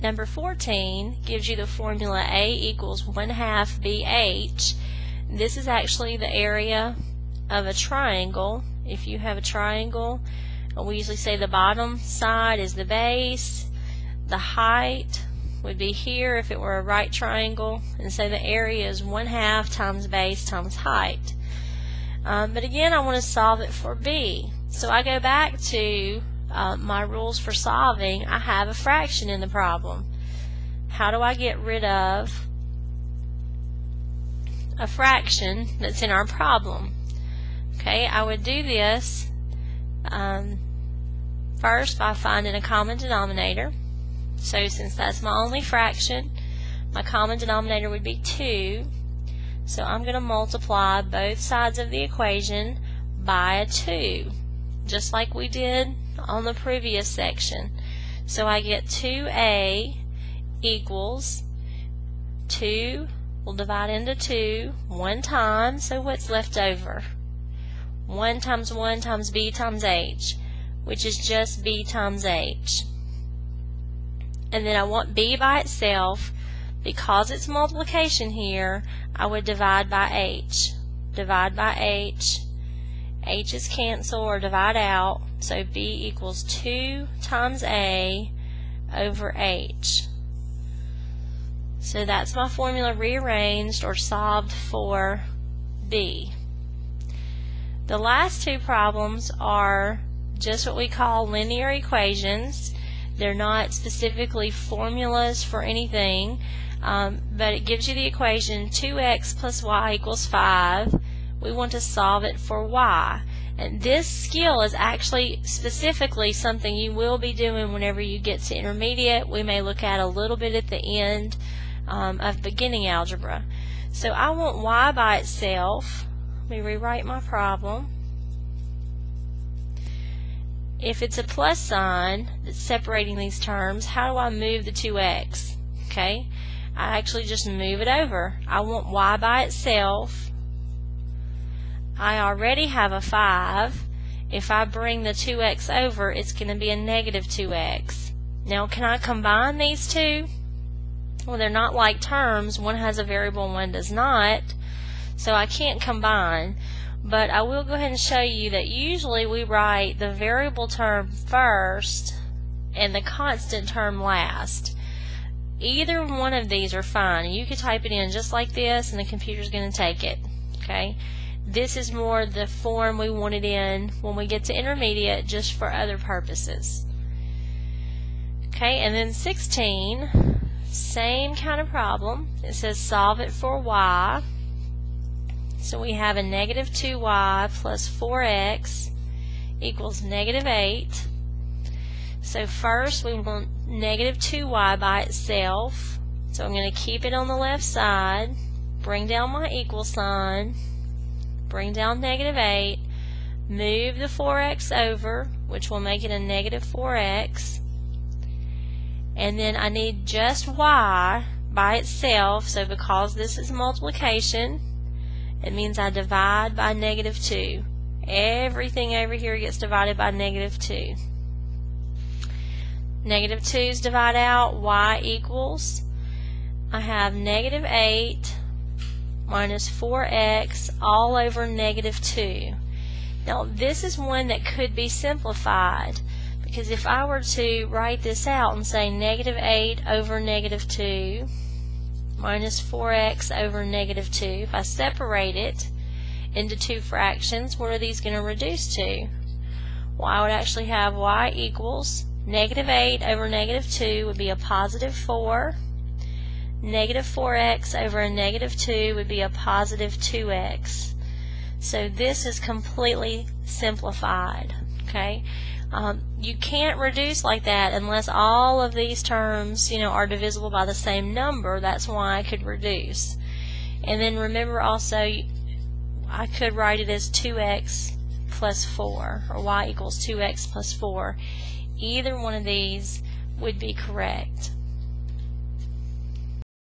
Number 14 gives you the formula A equals 1/2 BH. This is actually the area of a triangle. If you have a triangle, we usually say the bottom side is the base, the height would be here if it were a right triangle, and so the area is 1/2 times base times height. But again, I want to solve it for B. So I go back to my rules for solving. I have a fraction in the problem. How do I get rid of a fraction that's in our problem? Okay, I would do this first by finding a common denominator. So since that's my only fraction, my common denominator would be 2. So I'm going to multiply both sides of the equation by a 2, just like we did on the previous section. So I get 2a equals 2, we'll divide into 2 one time, so what's left over? 1 times 1 times b times h, which is just b times h. And then I want b by itself. Because it's multiplication here, I would divide by h. Divide by h. H's cancel or divide out, so b equals 2 times a over h. So that's my formula rearranged or solved for B. The last two problems are just what we call linear equations. They're not specifically formulas for anything, but it gives you the equation 2x plus y equals 5. We want to solve it for y. And this skill is actually specifically something you will be doing whenever you get to intermediate. We may look at a little bit at the end of beginning algebra. So I want y by itself. Let me rewrite my problem. If it's a plus sign that's separating these terms, how do I move the 2x? Okay, I actually just move it over. I want y by itself. I already have a 5. If I bring the 2x over, it's going to be a negative 2x. Now, can I combine these two? Well, they're not like terms. One has a variable and one does not. So I can't combine. But I will go ahead and show you that usually we write the variable term first and the constant term last. Either one of these are fine. You could type it in just like this and the computer's going to take it. Okay? This is more the form we want it in when we get to intermediate, just for other purposes. Okay, and then 16, same kind of problem. It says solve it for y. So we have a negative 2y plus 4x equals negative 8. So first we want negative 2y by itself. So I'm going to keep it on the left side, bring down my equal sign, bring down negative 8, move the 4x over, which will make it a negative 4x, and then I need just y by itself. So because this is multiplication, it means I divide by negative 2. Everything over here gets divided by negative 2. Negative 2's divide out, y equals, I have negative 8 minus 4x all over negative 2. Now this is one that could be simplified, because if I were to write this out and say negative 8 over negative 2 minus 4x over negative 2, if I separate it into two fractions, what are these going to reduce to? Well, I would actually have y equals negative 8 over negative 2 would be a positive 4. Negative 4x over a negative 2 would be a positive 2x. So this is completely simplified. Okay, you can't reduce like that unless all of these terms, are divisible by the same number. That's why I could reduce. And then remember also, I could write it as 2x plus 4, or y equals 2x plus 4. Either one of these would be correct.